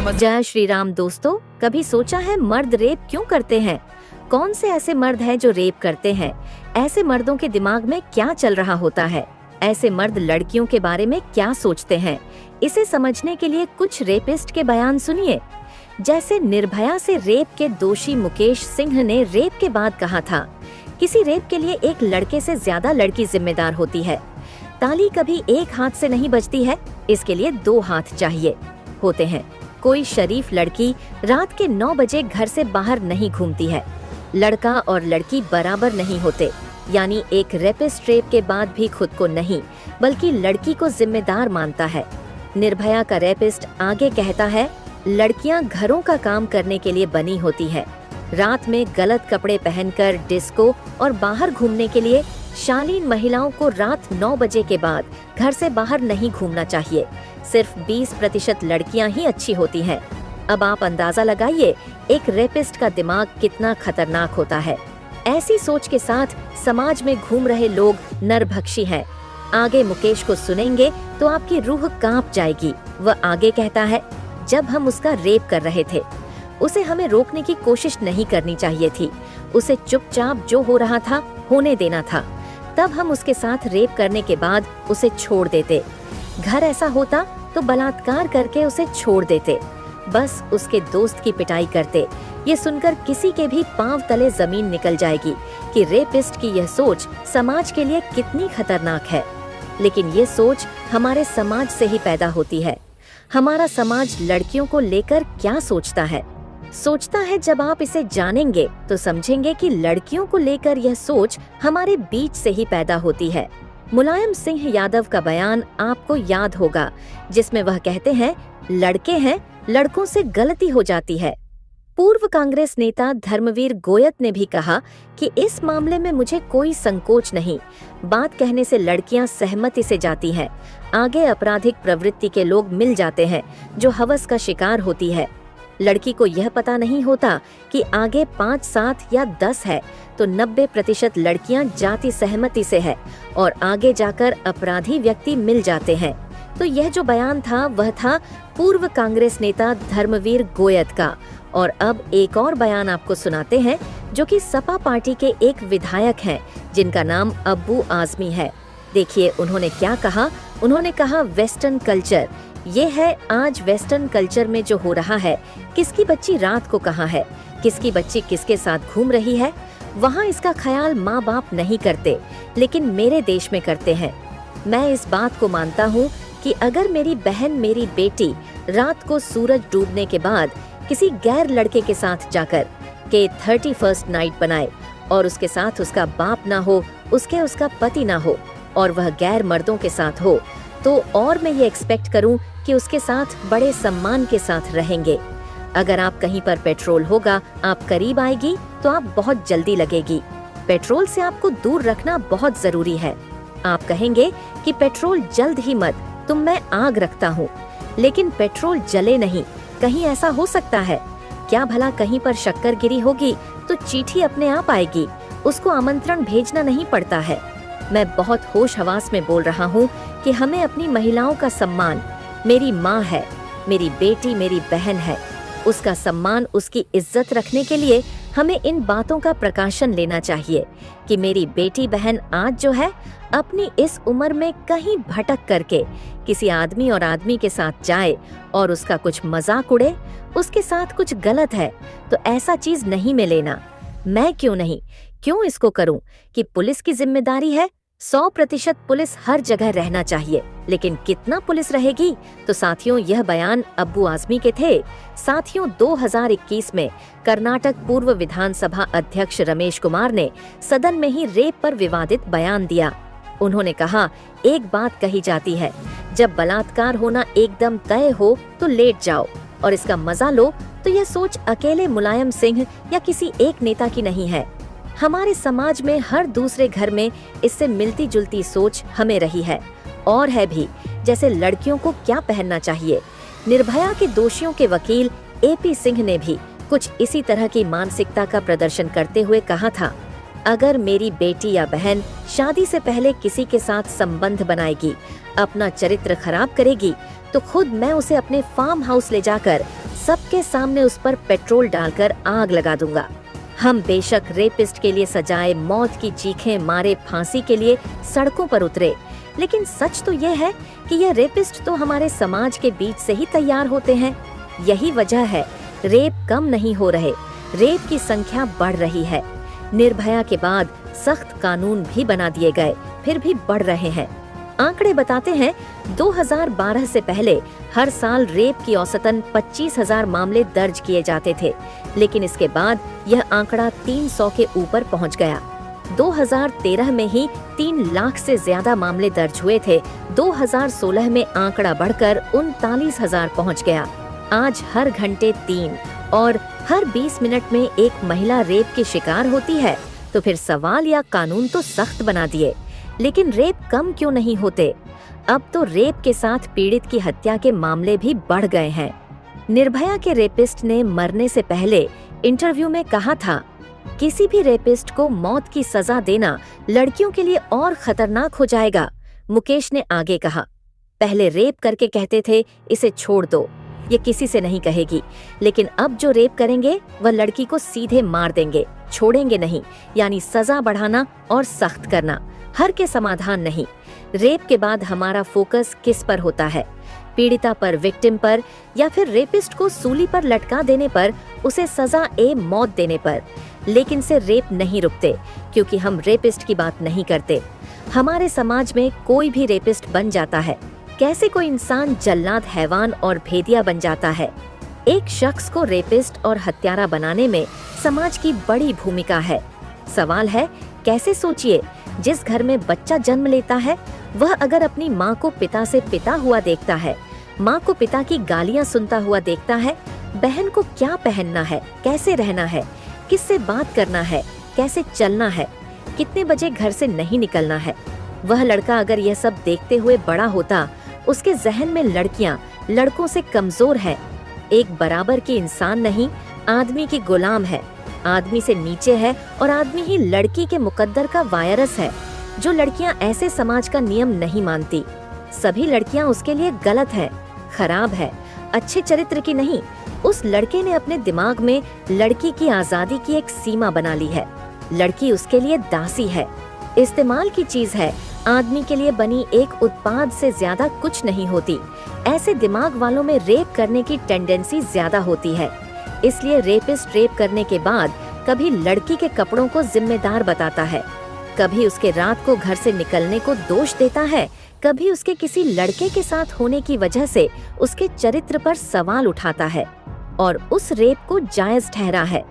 जय श्री राम दोस्तों, कभी सोचा है मर्द रेप क्यों करते हैं? कौन से ऐसे मर्द हैं जो रेप करते हैं? ऐसे मर्दों के दिमाग में क्या चल रहा होता है? ऐसे मर्द लड़कियों के बारे में क्या सोचते हैं? इसे समझने के लिए कुछ रेपिस्ट के बयान सुनिए। जैसे निर्भया से रेप के दोषी मुकेश सिंह ने रेप के बाद कहा था, किसी रेप के लिए एक लड़के से ज्यादा लड़की जिम्मेदार होती है। ताली कभी एक हाथ से नहीं बजती है, इसके लिए 2 हाथ चाहिए होते हैं। कोई शरीफ लड़की रात के 9 बजे घर से बाहर नहीं घूमती है। लड़का और लड़की बराबर नहीं होते, यानी एक रेपिस्ट रेप के बाद भी खुद को नहीं बल्कि लड़की को जिम्मेदार मानता है। निर्भया का रेपिस्ट आगे कहता है, लड़कियां घरों का काम करने के लिए बनी होती है। रात में गलत कपड़े पहनकर डिस्को और बाहर घूमने के लिए शालीन महिलाओं को रात 9 बजे के बाद घर से बाहर नहीं घूमना चाहिए। सिर्फ 20% लड़कियां ही अच्छी होती हैं। अब आप अंदाजा लगाइए एक रेपिस्ट का दिमाग कितना खतरनाक होता है। ऐसी सोच के साथ समाज में घूम रहे लोग नरभक्षी हैं। आगे मुकेश को सुनेंगे तो आपकी रूह कांप जाएगी। वह आगे कहता है, जब हम उसका रेप कर रहे थे उसे हमें रोकने की कोशिश नहीं करनी चाहिए थी। उसे चुपचाप जो हो रहा था होने देना था। तब हम उसके साथ रेप करने के बाद उसे छोड़ देते। घर ऐसा होता तो बलात्कार करके उसे छोड़ देते, बस उसके दोस्त की पिटाई करते। ये सुनकर किसी के भी पांव तले जमीन निकल जाएगी कि रेपिस्ट की यह सोच समाज के लिए कितनी खतरनाक है। लेकिन ये सोच हमारे समाज से ही पैदा होती है। हमारा समाज लड़कियों को लेकर क्या सोचता है? सोचता है जब आप इसे जानेंगे तो समझेंगे कि लड़कियों को लेकर यह सोच हमारे बीच से ही पैदा होती है। मुलायम सिंह यादव का बयान आपको याद होगा, जिसमें वह कहते हैं, लड़के हैं, लड़कों से गलती हो जाती है। पूर्व कांग्रेस नेता धर्मवीर गोयत ने भी कहा कि इस मामले में मुझे कोई संकोच नहीं। बात कहने से लड़कियां सहमति से जाती हैं। आगे आपराधिक प्रवृत्ति के लोग मिल जाते हैं जो हवस का शिकार होती है। लड़की को यह पता नहीं होता कि आगे 5, 7 या 10 है तो 90% लड़कियां जाति सहमति से है और आगे जाकर अपराधी व्यक्ति मिल जाते हैं। तो यह जो बयान था वह था पूर्व कांग्रेस नेता धर्मवीर गोयत का। और अब एक और बयान आपको सुनाते हैं जो कि सपा पार्टी के एक विधायक हैं जिनका नाम अब्बू आजमी है। देखिए उन्होंने क्या कहा। उन्होंने कहा, वेस्टर्न कल्चर ये है। आज वेस्टर्न कल्चर में जो हो रहा है, किसकी बच्ची रात को कहाँ है, किसकी बच्ची किसके साथ घूम रही है, वहाँ इसका ख्याल माँ बाप नहीं करते, लेकिन मेरे देश में करते हैं। मैं इस बात को मानता हूँ कि अगर मेरी बहन, मेरी बेटी रात को सूरज डूबने के बाद किसी गैर लड़के के साथ जाकर के 31st नाइट बनाए और उसके साथ उसका बाप ना हो, उसका पति ना हो और वह गैर मर्दों के साथ हो, तो और मैं ये एक्सपेक्ट करूं कि उसके साथ बड़े सम्मान के साथ रहेंगे। अगर आप कहीं पर पेट्रोल होगा, आप करीब आएगी तो आप बहुत जल्दी लगेगी। पेट्रोल से आपको दूर रखना बहुत जरूरी है। आप कहेंगे कि पेट्रोल जल्द ही मत, तुम मैं आग रखता हूँ, लेकिन पेट्रोल जले नहीं। कहीं ऐसा हो सकता है क्या? भला कहीं पर शक्कर गिरी होगी तो चिट्ठी अपने आप आएगी, उसको आमंत्रण भेजना नहीं पड़ता है। मैं बहुत होश हवास में बोल रहा हूँ कि हमें अपनी महिलाओं का सम्मान, मेरी माँ है, मेरी बेटी, मेरी बहन है, उसका सम्मान, उसकी इज्जत रखने के लिए हमें इन बातों का प्रकाशन लेना चाहिए कि मेरी बेटी बहन आज जो है अपनी इस उम्र में कहीं भटक करके किसी आदमी और आदमी के साथ जाए और उसका कुछ मजाक उड़े, उसके साथ कुछ गलत है तो ऐसा चीज नहीं में लेना। मैं क्यों नहीं, क्यों इसको करूं कि पुलिस की जिम्मेदारी है। 100% पुलिस हर जगह रहना चाहिए, लेकिन कितना पुलिस रहेगी? तो साथियों, यह बयान अब्बू आजमी के थे। साथियों, 2021 में कर्नाटक पूर्व विधानसभा अध्यक्ष रमेश कुमार ने सदन में ही रेप पर विवादित बयान दिया। उन्होंने कहा, एक बात कही जाती है, जब बलात्कार होना एकदम तय हो तो लेट जाओ और इसका मजा लो। तो यह सोच अकेले मुलायम सिंह या किसी एक नेता की नहीं है। हमारे समाज में हर दूसरे घर में इससे मिलती जुलती सोच हमें रही है और है भी। जैसे लड़कियों को क्या पहनना चाहिए। निर्भया के दोषियों के वकील AP सिंह ने भी कुछ इसी तरह की मानसिकता का प्रदर्शन करते हुए कहा था, अगर मेरी बेटी या बहन शादी से पहले किसी के साथ संबंध बनाएगी, अपना चरित्र खराब करेगी, तो खुद मैं उसे अपने फार्म हाउस ले जाकर सबके सामने उस पर पेट्रोल डालकर आग लगा दूंगा। हम बेशक रेपिस्ट के लिए सजाए मौत की चीखें मारे फांसी के लिए सड़कों पर उतरे, लेकिन सच तो यह है कि यह रेपिस्ट तो हमारे समाज के बीच से ही तैयार होते हैं। यही वजह है रेप कम नहीं हो रहे, रेप की संख्या बढ़ रही है। निर्भया के बाद सख्त कानून भी बना दिए गए, फिर भी बढ़ रहे हैं। आंकड़े बताते हैं 2012 से पहले हर साल रेप की औसतन 25,000 मामले दर्ज किए जाते थे, लेकिन इसके बाद यह आंकड़ा 300 के ऊपर पहुंच गया। 2013 में ही 3 लाख से ज्यादा मामले दर्ज हुए थे। 2016 में आंकड़ा बढ़कर 39,000 पहुंच गया। आज हर घंटे 3 और हर 20 मिनट में एक महिला रेप की शिकार होती है, तो फिर सवाल या कानून तो सख्त बना दिए, लेकिन रेप कम क्यों नहीं होते? अब तो रेप के साथ पीड़ित की हत्या के मामले भी बढ़ गए हैं। निर्भया के रेपिस्ट ने मरने से पहले इंटरव्यू में कहा था, किसी भी रेपिस्ट को मौत की सजा देना लड़कियों के लिए और खतरनाक हो जाएगा। मुकेश ने आगे कहा, पहले रेप करके कहते थे इसे छोड़ दो, ये किसी से नहीं कहेगी, लेकिन अब जो रेप करेंगे वह लड़की को सीधे मार देंगे, छोड़ेंगे नहीं। यानी सजा बढ़ाना और सख्त करना, हर के समाधान नहीं। रेप के बाद हमारा फोकस किस पर होता है? पीड़िता पर, विक्टिम पर, या फिर रेपिस्ट को सूली पर लटका देने पर, उसे सजा मौत देने पर। लेकिन से रेप नहीं रुकते, क्योंकि हम रेपिस्ट की बात नहीं करते। हमारे समाज में कोई भी रेपिस्ट बन जाता है। कैसे कोई इंसान जल्लाद, हैवान और भेदिया बन जाता है? एक शख्स को रेपिस्ट और हत्यारा बनाने में समाज की बड़ी भूमिका है। सवाल है, कैसे? सोचिए, जिस घर में बच्चा जन्म लेता है वह अगर अपनी माँ को पिता से पिता हुआ देखता है, माँ को पिता की गालियाँ सुनता हुआ देखता है, बहन को क्या पहनना है, कैसे रहना है, किससे बात करना है, कैसे चलना है, कितने बजे घर से नहीं निकलना है, वह लड़का अगर यह सब देखते हुए बड़ा होता, उसके जहन में लड़कियाँ लड़कों से कमजोर है, एक बराबर की इंसान नहीं, आदमी की गुलाम है, आदमी से नीचे है और आदमी ही लड़की के मुकद्दर का वायरस है। जो लड़कियां ऐसे समाज का नियम नहीं मानती, सभी लड़कियां उसके लिए गलत है, खराब है, अच्छे चरित्र की नहीं। उस लड़के ने अपने दिमाग में लड़की की आजादी की एक सीमा बना ली है। लड़की उसके लिए दासी है, इस्तेमाल की चीज है, आदमी के लिए बनी एक उत्पाद से ज्यादा कुछ नहीं होती। ऐसे दिमाग वालों में रेप करने की टेंडेंसी ज्यादा होती है। इसलिए रेपिस्ट रेप करने के बाद कभी लड़की के कपड़ों को जिम्मेदार बताता है, कभी उसके रात को घर से निकलने को दोष देता है, कभी उसके किसी लड़के के साथ होने की वजह से उसके चरित्र पर सवाल उठाता है और उस रेप को जायज ठहरा है।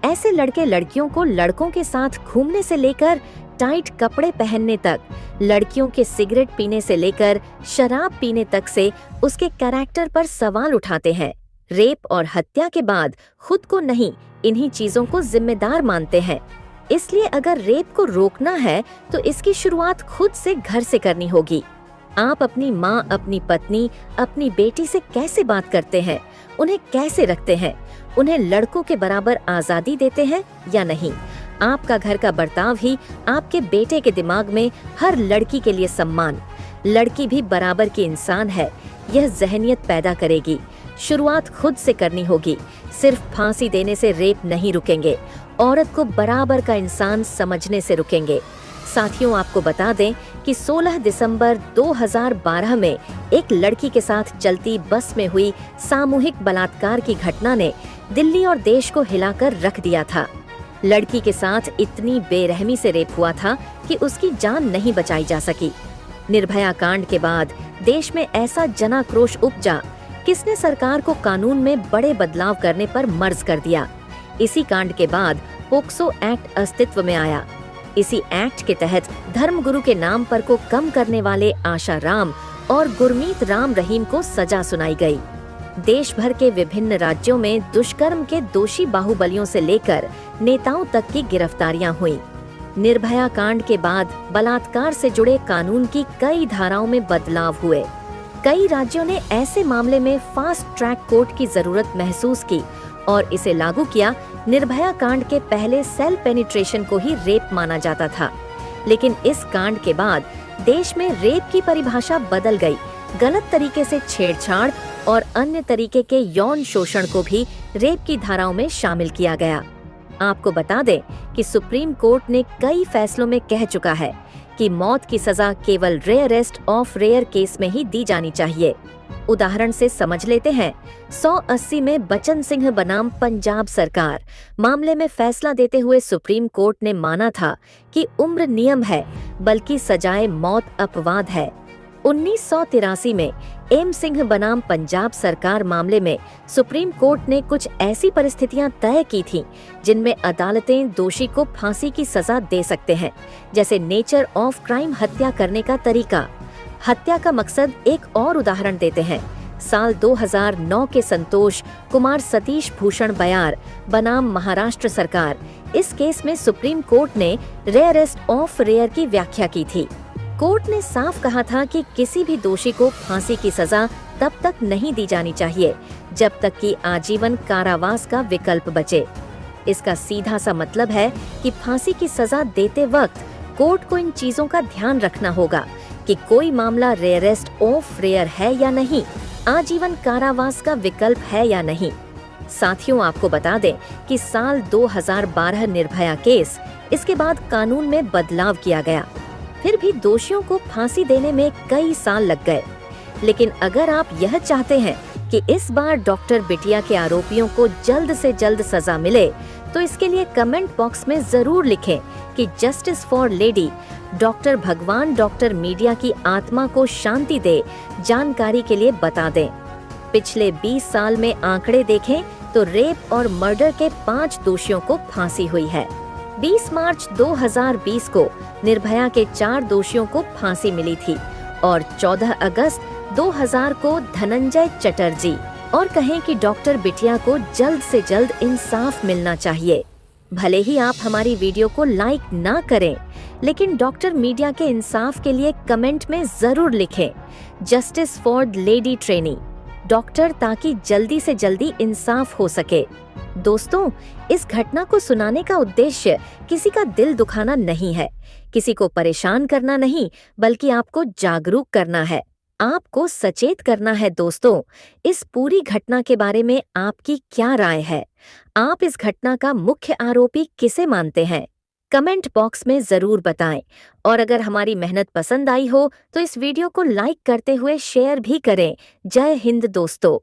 ऐसे लड़के लड़कियों को लड़कों के साथ घूमने से लेकर टाइट कपड़े पहनने तक, लड़कियों के सिगरेट पीने से लेकर शराब पीने तक से उसके कैरेक्टर पर सवाल उठाते हैं। रेप और हत्या के बाद खुद को नहीं, इन्हीं चीजों को जिम्मेदार मानते हैं। इसलिए अगर रेप को रोकना है तो इसकी शुरुआत खुद से, घर से करनी होगी। आप अपनी माँ, अपनी पत्नी, अपनी बेटी से कैसे बात करते हैं, उन्हें कैसे रखते हैं, उन्हें लड़कों के बराबर आजादी देते हैं या नहीं? आपका घर का बर्ताव ही आपके बेटे के दिमाग में हर लड़की के लिए सम्मान, लड़की भी बराबर की इंसान है, यह जहनियत पैदा करेगी। शुरुआत खुद से करनी होगी। सिर्फ फांसी देने से रेप नहीं रुकेंगे, औरत को बराबर का इंसान समझने से रुकेंगे। साथियों, आपको बता दें कि 16 दिसंबर 2012 में एक लड़की के साथ चलती बस में हुई सामूहिक बलात्कार की घटना ने दिल्ली और देश को हिलाकर रख दिया था। लड़की के साथ इतनी बेरहमी से रेप हुआ था कि उसकी जान नहीं बचाई जा सकी। निर्भया कांड के बाद देश में ऐसा जनाक्रोश उपजा, किसने सरकार को कानून में बड़े बदलाव करने पर मर्ज कर दिया। इसी कांड के बाद पोक्सो एक्ट अस्तित्व में आया। इसी एक्ट के तहत धर्मगुरु के नाम पर को कम करने वाले आशा राम और गुरमीत राम रहीम को सजा सुनाई गई। देश भर के विभिन्न राज्यों में दुष्कर्म के दोषी बाहुबलियों से लेकर नेताओं तक की गिरफ्तारियां हुई। निर्भया कांड के बाद बलात्कार से जुड़े कानून की कई धाराओं में बदलाव हुए। कई राज्यों ने ऐसे मामले में फास्ट ट्रैक कोर्ट की जरूरत महसूस की और इसे लागू किया। निर्भया कांड के पहले सेल पेनिट्रेशन को ही रेप माना जाता था, लेकिन इस कांड के बाद देश में रेप की परिभाषा बदल गई। गलत तरीके से छेड़छाड़ और अन्य तरीके के यौन शोषण को भी रेप की धाराओं में शामिल किया गया। आपको बता दें कि सुप्रीम कोर्ट ने कई फैसलों में कह चुका है कि मौत की सजा केवल रेयरेस्ट ऑफ रेयर केस में ही दी जानी चाहिए। उदाहरण से समझ लेते हैं। 180 में बचन सिंह बनाम पंजाब सरकार मामले में फैसला देते हुए सुप्रीम कोर्ट ने माना था कि उम्र नियम है, बल्कि सजाए मौत अपवाद है। 1983 में एम सिंह बनाम पंजाब सरकार मामले में सुप्रीम कोर्ट ने कुछ ऐसी परिस्थितियां तय की थीं जिनमें अदालतें दोषी को फांसी की सजा दे सकते हैं, जैसे नेचर ऑफ क्राइम, हत्या करने का तरीका। हत्या का मकसद एक और उदाहरण देते हैं। साल 2009 के संतोष कुमार सतीश भूषण बयार बनाम महाराष्ट्र सरकार, इस केस में सुप्रीम कोर्ट ने रेयरेस्ट ऑफ रेयर की व्याख्या की थी। कोर्ट ने साफ कहा था कि किसी भी दोषी को फांसी की सजा तब तक नहीं दी जानी चाहिए जब तक कि आजीवन कारावास का विकल्प बचे। इसका सीधा सा मतलब है कि फांसी की सजा देते वक्त कोर्ट को इन चीजों का ध्यान रखना होगा कि कोई मामला रेयरेस्ट ऑफ रेयर है या नहीं, आजीवन कारावास का विकल्प है या नहीं। साथियों, आपको बता दें कि साल 2012 निर्भया केस, इसके बाद कानून में बदलाव किया गया। फिर भी दोषियों को फांसी देने में कई साल लग गए। लेकिन अगर आप यह चाहते हैं कि इस बार डॉक्टर बिटिया के आरोपियों को जल्द से जल्द सजा मिले, तो इसके लिए कमेंट बॉक्स में जरूर लिखें कि जस्टिस फॉर लेडी। डॉक्टर भगवान डॉक्टर मीडिया की आत्मा को शांति दे जानकारी के लिए बता दें। पिछले 20 साल में आंकड़े देखें तो रेप और मर्डर के 5 दोषियों को फांसी हुई है। 20 मार्च 2020 को निर्भया के 4 दोषियों को फांसी मिली थी और 14 अगस्त 2000 को धनंजय चटर्जी। और कहें कि डॉक्टर बिटिया को जल्द से जल्द इंसाफ मिलना चाहिए। भले ही आप हमारी वीडियो को लाइक ना करें, लेकिन डॉक्टर मीडिया के इंसाफ के लिए कमेंट में जरूर लिखें justice for lady trainee doctor, ताकि जल्दी से जल्दी इंसाफ हो सके। दोस्तों, इस घटना को सुनाने का उद्देश्य किसी का दिल दुखाना नहीं है, किसी को परेशान करना नहीं, बल्कि आपको जागरूक करना है, आपको सचेत करना है। दोस्तों, इस पूरी घटना के बारे में आपकी क्या राय है? आप इस घटना का मुख्य आरोपी किसे मानते हैं? कमेंट बॉक्स में जरूर बताएं। और अगर हमारी मेहनत पसंद आई हो तो इस वीडियो को लाइक करते हुए शेयर भी करें। जय हिंद दोस्तों।